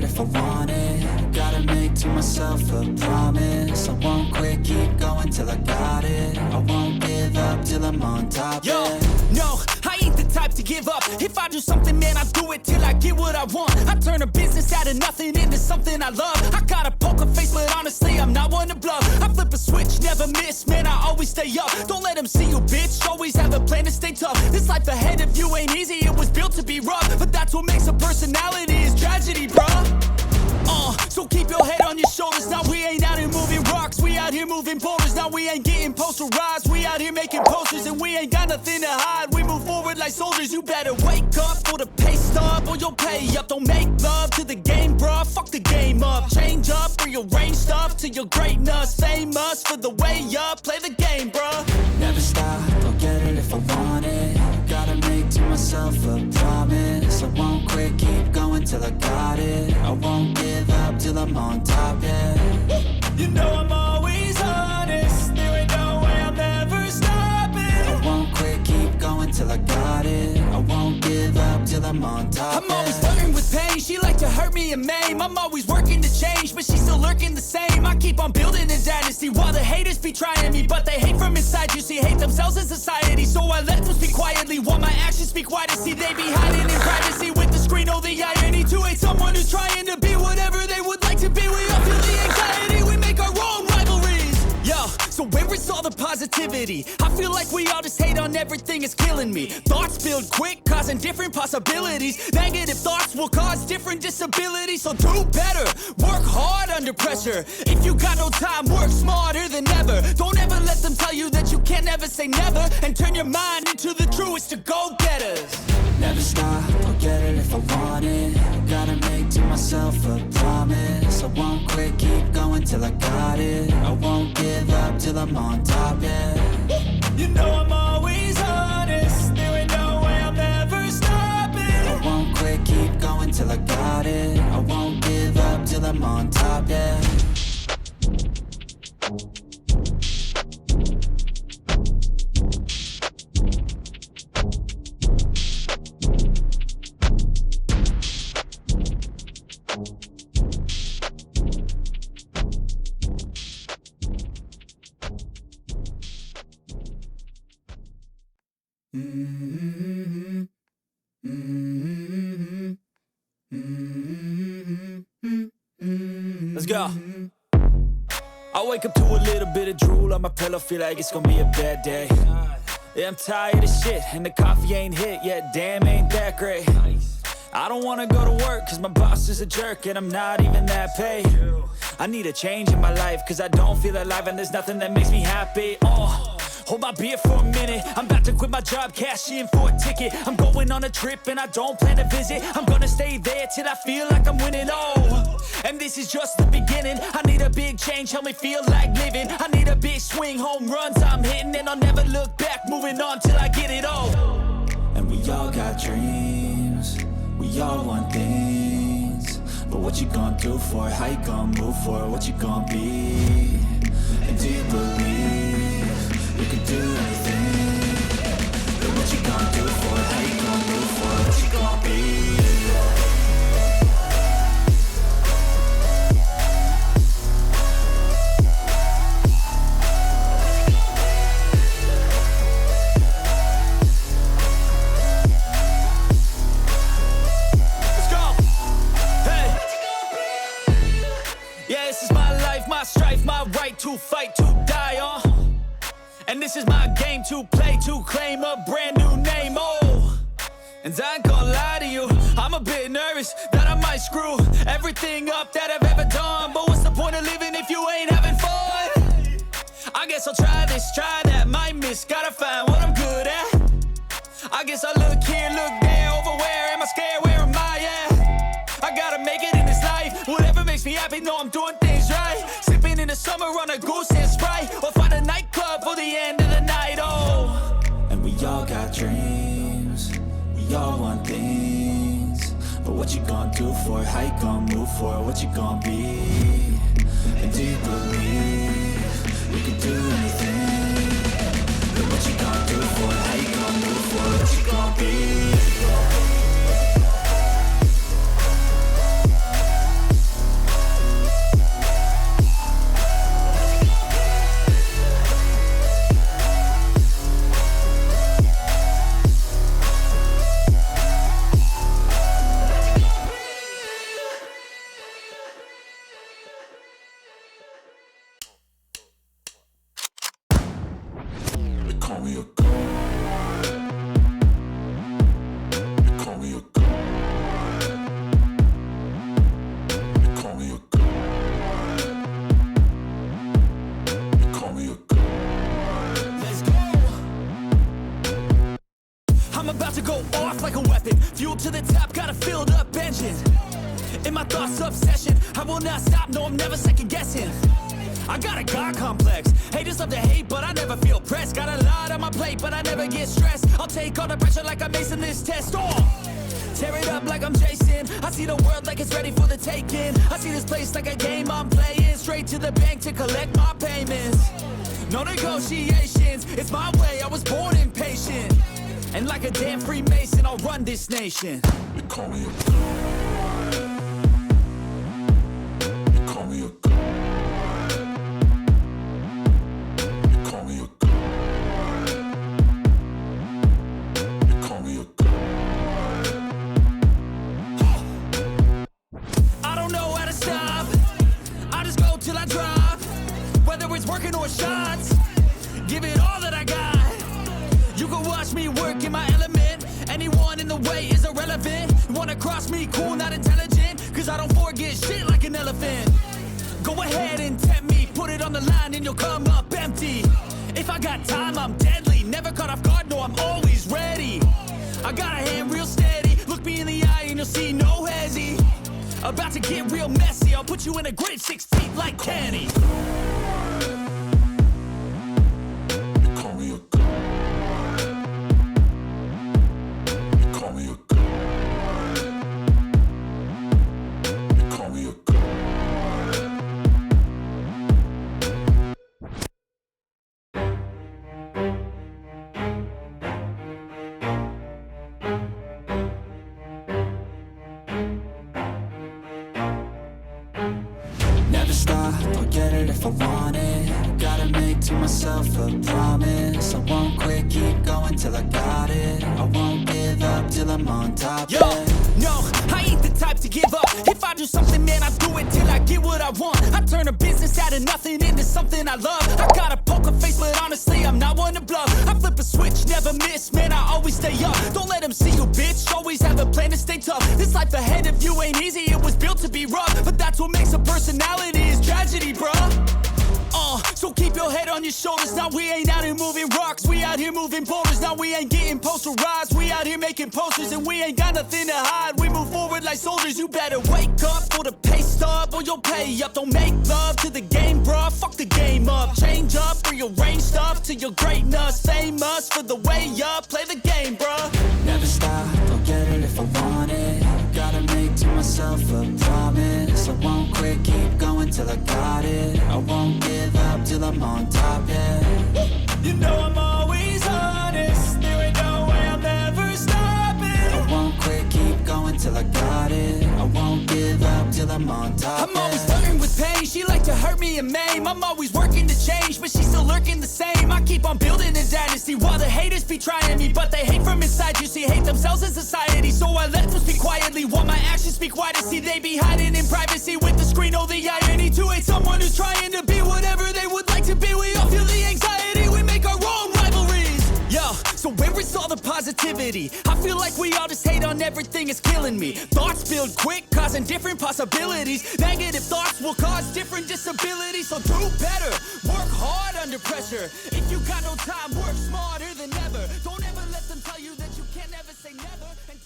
if I want it. Gotta make to myself a promise. I won't quit, keep going till I got it. I won't give up till I'm on top. Yo, no, I ain't the type to give up. If I do something, man, I do it till I get what I want. I turn a business out of nothing into something I love. I got a poker face, but honestly, I'm not one to bluff. I flip a switch, never miss, man, I always stay up. Don't let them see you, bitch, always have a plan to stay tough. This life ahead of you ain't easy, it was built to be rough. But that's what makes a personality, is tragedy, bruh. So keep your head on your shoulders. Now we ain't out here moving rocks, we out here moving boulders. Now we ain't getting posterized, we out here making posters. And we ain't got nothing to hide, we move forward like soldiers. You better wake up for the pay stub, or you'll pay up. Don't make love to the game, bruh, fuck the game up. Change up, rearrange stuff to your greatness. Famous for the way up, play the game, bruh. Never stop, I'll get it if I want it. Gotta make to myself a promise. I won't quit, keep going till I got it. I won't give up till I'm on top, yeah. You know I'm always honest, there ain't no way I'm ever stopping. I won't quit, keep going till I got it. I won't give up till I'm on top, I'm always flirting with pain, she like to hurt me and maim. I'm always working to change, but she's still lurking the same. I keep on building a dynasty while the haters be trying me. But they hate from inside, you see, hate themselves in society. So I let them speak quietly while my actions speak wider. See, they be hiding in privacy with the screen. Oh, the irony to hate someone who's trying to be whatever they would like to be. We all feel the anxiety, we make our own rivalries. Yo, so where is all the positivity? I feel like we all just hate on everything, it's killing me. Thoughts build quick, causing different possibilities. Negative thoughts will cause different disabilities. So do better, work hard under pressure. If you got no time, work smarter than ever. Don't ever let them tell you that you can't never say never. And turn your mind into the truest to go-getters. Never stop, I'll get it if I want it. Gotta make to myself a promise. I won't quit, keep going till I got it. I won't give up till I'm on top, yeah. You know I'm always honest, there ain't no way I'm ever stopping. I won't quit, keep going till I got it. I won't give up till I'm on top, yeah. Let's go. I wake up to a little bit of drool on my pillow, feel like it's gonna be a bad day. Yeah, I'm tired of shit, and the coffee ain't hit yet, damn, ain't that great. I don't wanna go to work, cause my boss is a jerk, and I'm not even that paid. I need a change in my life, cause I don't feel alive, and there's nothing that makes me happy. Hold my beer for a minute, I'm about to quit my job, cash in for a ticket. I'm going on a trip and I don't plan to visit. I'm gonna stay there till I feel like I'm winning, and this is just the beginning. I need a big change, help me feel like living. I need a big swing, home runs I'm hitting. And I'll never look back, moving on till I get it all. And we all got dreams, we all want things. But what you gonna do for it, how you gonna move for it, what you gonna be? And do you believe you can do anything? But what you gonna do for it, how you gonna move for it, what you gonna be? Let's go. Hey. Yeah, this is my life, my strife, my right to fight, to die on. And this is my game to play, to claim a brand new name, And I ain't gonna lie to you, I'm a bit nervous that I might screw everything up that I've ever done. But what's the point of living if you ain't having fun? I guess I'll try this, try that, might miss, gotta find what I'm good at. I guess I look here, look there, over where am I scared, where am I at? I gotta make it in this life, whatever makes me happy, know I'm doing things right. Sipping in the summer on a goose and Sprite, or find a nightclub for the end of the night, And we all got dreams, we all want things. But what you gonna do for it, how you gonna move for it, what you gonna be? And do you believe you can do anything? But what you gonna do for it, how you gonna move for it, what you gonna be? to the top, got a filled up engine. In my thoughts, obsession, I will not stop, no, I'm never second guessing. I got a God complex, haters love to hate, but I never feel pressed. Got a lot on my plate, but I never get stressed. I'll take all the pressure like I'm acing this test. Tear it up like I'm Jason. I see the world like it's ready for the taking. I see this place like a game I'm playing. Straight to the bank to collect my payments. No negotiations, it's my way, I was born impatient. And like a damn Freemason, I'll run this nation. They call me a god. They call me a god. They call me a god. They call me a god. I don't know how to stop, I just go till I drop. Whether it's working or shots, give it all that I got. You can watch me work in my element. Anyone in the way is irrelevant. You wanna cross me, cool, not intelligent, cause I don't forget shit like an elephant. Go ahead and tempt me, put it on the line and you'll come up empty. If I got time, I'm deadly, never caught off guard, no, I'm always ready. I got a hand real steady, look me in the eye and you'll see no hezzy. About to get real messy, I'll put you in a grave 6 feet like Kenny. They call me a god. They call me a god. They call me a god. Never stop, I'll get it if I want it. Gotta make to myself a promise. I won't quit, keep going till I got it. I won't give up till I'm on top. Yo, no, I ain't the type to give up. If I do something, man, I do it till I get what I want. I turn a business out of nothing into something I love. I got a poker face, but honestly, I'm not one to bluff. I flip a switch, never miss, man, I always stay up. Don't let them see you, bitch, always have a plan to stay tough. This life ahead of you ain't easy, it was built to be rough. But that's what makes a personality, is tragedy, bruh. So keep your head on your shoulders. Now we ain't out here moving rocks, we out here moving boulders. Now we ain't getting posterized, we out here making posters. And we ain't got nothing to hide, we move forward like soldiers. You better wake up for the pay stub or you'll pay up. Don't make love to the game, bruh, fuck the game up. Change up, rearrange stuff to your greatness. Famous for the way up, play the game, bruh. Never stop, I'll get it if I want it. Gotta make to myself a promise. I won't quit, keep going till I got it. I won't give up till I'm on top, yeah. You know I'm always honest, there ain't no way I'm ever stopping. I won't quit, keep going till I got it. I won't give up till I'm on top, I'm always flirting with pain, she like to hurt me and maim. I'm always working to change, but she's still lurking the same. I keep on building a dynasty while the haters be trying me. But they hate from inside, you see, hate themselves in society. So I let them speak quietly while my actions speak wider. See, they be hiding in privacy with the screen, oh the irony. To hate someone who's trying to be whatever they would like to be. We all feel the anxiety, we make our own rivalries. Yo, so where is all the positivity? I feel like we all just hate on everything, it's killing me. Thoughts build quick, causing different possibilities. Negative thoughts will cause different disabilities. So do better, work hard under pressure. If you got no time, work smarter than ever. Don't ever let them tell you that you can't ever say never. And